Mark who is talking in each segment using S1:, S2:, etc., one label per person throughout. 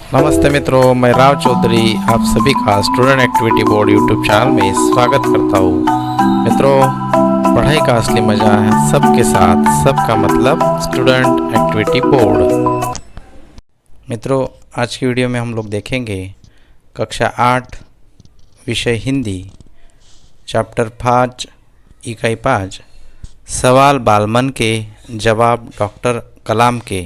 S1: नमस्ते मित्रों, मैं राव चौधरी आप सभी का student activity board YouTube channel में स्वागत करता हूँ। मित्रों, पढ़ाई का असली मज़ा है सबके साथ, सबका मतलब स्टूडेंट एक्टिविटी बोर्ड। मित्रों, आज की वीडियो में हम लोग देखेंगे कक्षा 8 विषय हिंदी, चैप्टर 5 इकाई 5 सवाल बालमन के जवाब डॉक्टर कलाम के।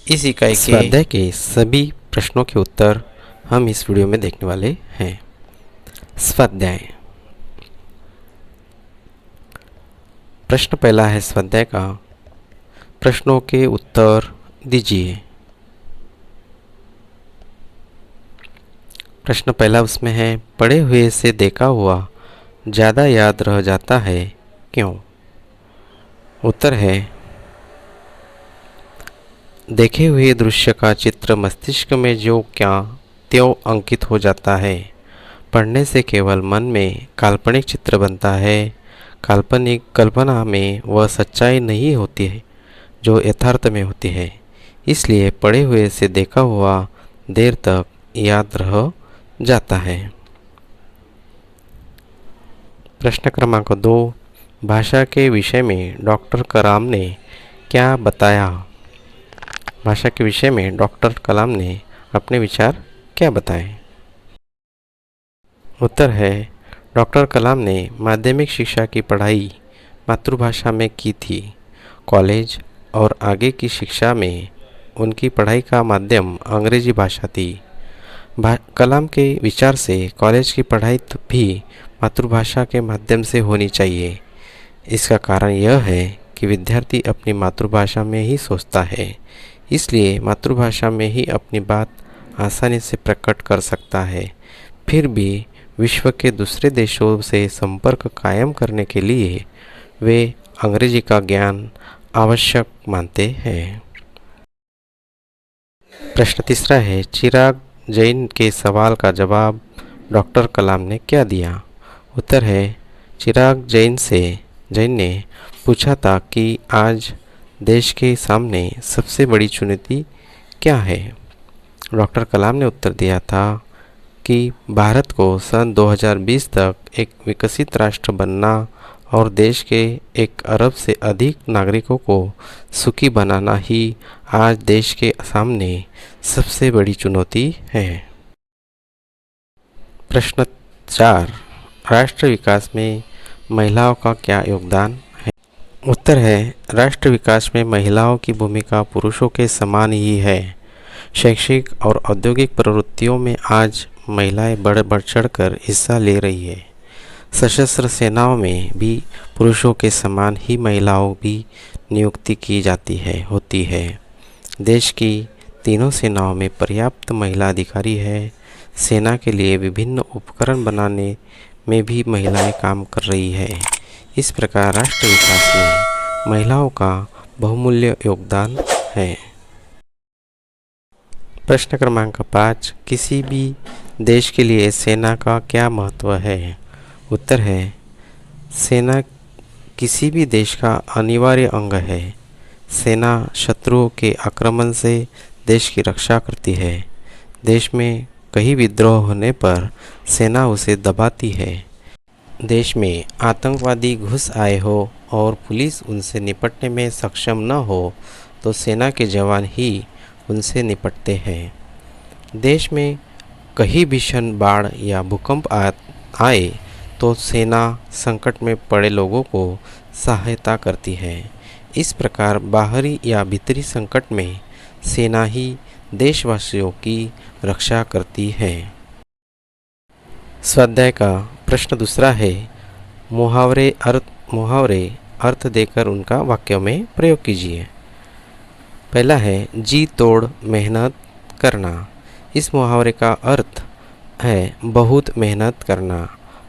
S1: इस इकाई के
S2: स्वाध्याय के सभी प्रश्नों के उत्तर हम इस वीडियो में देखने वाले हैं। स्वाध्याय प्रश्न पहला है स्वाध्याय का, प्रश्नों के उत्तर दीजिए। प्रश्न पहला उसमें है, पढ़े हुए से देखा हुआ ज़्यादा याद रह जाता है, क्यों? उत्तर है, देखे हुए दृश्य का चित्र मस्तिष्क में जो क्या त्यों अंकित हो जाता है। पढ़ने से केवल मन में काल्पनिक चित्र बनता है। काल्पनिक कल्पना में वह सच्चाई नहीं होती है जो यथार्थ में होती है, इसलिए पढ़े हुए से देखा हुआ देर तक याद रह जाता है। प्रश्न क्रमांक 2, भाषा के विषय में डॉक्टर कलाम ने क्या बताया? भाषा के विषय में डॉक्टर कलाम ने अपने विचार क्या बताए? उत्तर है, डॉक्टर कलाम ने माध्यमिक शिक्षा की पढ़ाई मातृभाषा में की थी। कॉलेज और आगे की शिक्षा में उनकी पढ़ाई का माध्यम अंग्रेजी भाषा थी। कलाम के विचार से कॉलेज की पढ़ाई भी मातृभाषा के माध्यम से होनी चाहिए। इसका कारण यह है कि विद्यार्थी अपनी मातृभाषा में ही सोचता है, इसलिए मातृभाषा में ही अपनी बात आसानी से प्रकट कर सकता है। फिर भी विश्व के दूसरे देशों से संपर्क कायम करने के लिए वे अंग्रेजी का ज्ञान आवश्यक मानते हैं। प्रश्न तीसरा है, चिराग जैन के सवाल का जवाब डॉक्टर कलाम ने क्या दिया? उत्तर है, चिराग जैन ने पूछा था कि आज देश के सामने सबसे बड़ी चुनौती क्या है? डॉक्टर कलाम ने उत्तर दिया था कि भारत को सन 2020 तक एक विकसित राष्ट्र बनना और देश के 1 अरब से अधिक नागरिकों को सुखी बनाना ही आज देश के सामने सबसे बड़ी चुनौती है। प्रश्न 4, राष्ट्र विकास में महिलाओं का क्या योगदान? उत्तर है, राष्ट्र विकास में महिलाओं की भूमिका पुरुषों के समान ही है। शैक्षिक और औद्योगिक प्रवृत्तियों में आज महिलाएं बढ़ चढ़कर हिस्सा ले रही है। सशस्त्र सेनाओं में भी पुरुषों के समान ही महिलाओं की नियुक्ति की होती है। देश की तीनों सेनाओं में पर्याप्त महिला अधिकारी है। सेना के लिए विभिन्न उपकरण बनाने में भी महिलाएं काम कर रही है। इस प्रकार राष्ट्र विकास में महिलाओं का बहुमूल्य योगदान है। प्रश्न क्रमांक 5, किसी भी देश के लिए सेना का क्या महत्व है? उत्तर है, सेना किसी भी देश का अनिवार्य अंग है। सेना शत्रुओं के आक्रमण से देश की रक्षा करती है। देश में कहीं विद्रोह होने पर सेना उसे दबाती है। देश में आतंकवादी घुस आए हो और पुलिस उनसे निपटने में सक्षम न हो तो सेना के जवान ही उनसे निपटते हैं। देश में कहीं भीषण बाढ़ या भूकंप आए तो सेना संकट में पड़े लोगों को सहायता करती है। इस प्रकार बाहरी या भीतरी संकट में सेना ही देशवासियों की रक्षा करती है। स्वाध्याय का प्रश्न दूसरा है, मुहावरे अर्थ देकर उनका वाक्य में प्रयोग कीजिए। पहला है, जी तोड़ मेहनत करना। इस मुहावरे का अर्थ है बहुत मेहनत करना।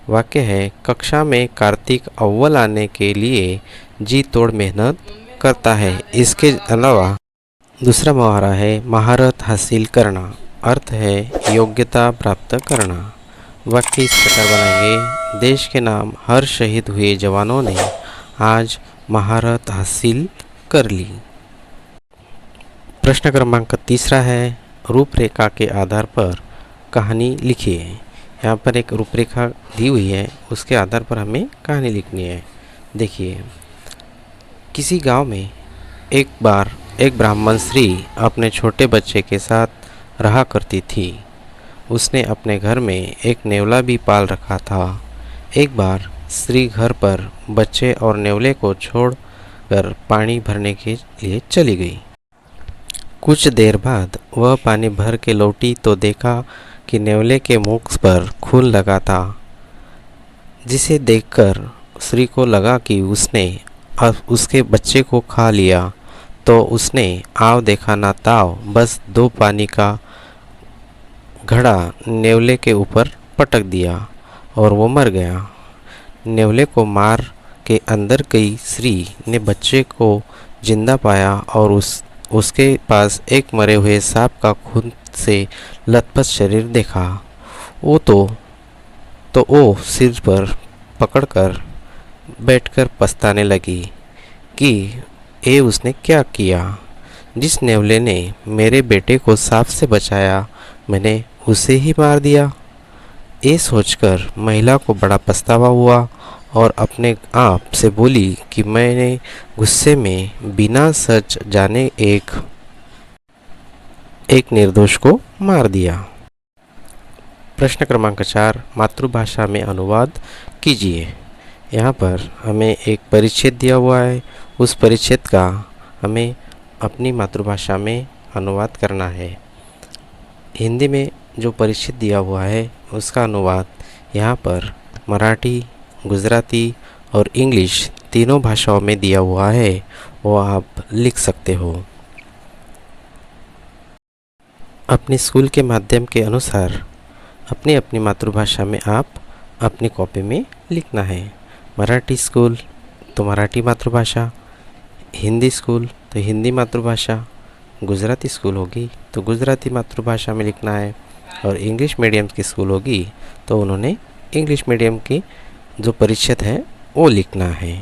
S2: वाक्य है, कक्षा में कार्तिक अव्वल आने के लिए जी तोड़ मेहनत करता है। इसके अलावा दूसरा मुहावरा है, महारत हासिल करना। अर्थ है योग्यता प्राप्त करना। वाक्य इस प्रकार बनाएंगे, देश के नाम हर शहीद हुए जवानों ने आज महारत हासिल कर ली। प्रश्न क्रमांक तीसरा है, रूपरेखा के आधार पर कहानी लिखिए। यहाँ पर एक रूपरेखा दी हुई है, उसके आधार पर हमें कहानी लिखनी है। देखिए, किसी गांव में एक बार एक ब्राह्मण स्त्री अपने छोटे बच्चे के साथ रहा करती थी। उसने अपने घर में एक नेवला भी पाल रखा था। एक बार स्त्री घर पर बच्चे और नेवले को छोड़कर पानी भरने के लिए चली गई। कुछ देर बाद वह पानी भर के लौटी तो देखा कि नेवले के मुख पर खून लगा था, जिसे देखकर स्त्री को लगा कि उसने अब उसके बच्चे को खा लिया। तो उसने आव देखा ना ताव, बस 2 पानी का घड़ा नेवले के ऊपर पटक दिया और वो मर गया। नेवले को मार के अंदर गई स्त्री ने बच्चे को जिंदा पाया और उसके पास एक मरे हुए सांप का खून से लथपथ शरीर देखा। वो तो वो सिर पर पकड़कर बैठकर पछताने लगी कि ये उसने क्या किया। जिस नेवले ने मेरे बेटे को सांप से बचाया, मैंने उसे ही मार दिया। ये सोचकर महिला को बड़ा पछतावा हुआ और अपने आप से बोली कि मैंने गुस्से में बिना सच जाने एक निर्दोष को मार दिया। प्रश्न क्रमांक 4, मातृभाषा में अनुवाद कीजिए। यहाँ पर हमें एक परिच्छेद दिया हुआ है, उस परिच्छेद का हमें अपनी मातृभाषा में अनुवाद करना है। हिंदी में जो परिच्छेद दिया हुआ है उसका अनुवाद यहाँ पर मराठी, गुजराती और इंग्लिश तीनों भाषाओं में दिया हुआ है, वो आप लिख सकते हो। अपने स्कूल के माध्यम के अनुसार अपनी अपनी मातृभाषा में आप अपनी कॉपी में लिखना है। मराठी स्कूल तो मराठी मातृभाषा, हिंदी स्कूल तो हिंदी मातृभाषा, गुजराती स्कूल होगी तो गुजराती मातृभाषा में लिखना है, और इंग्लिश मीडियम की स्कूल होगी तो उन्होंने इंग्लिश मीडियम की जो परिच्छेद है वो लिखना है।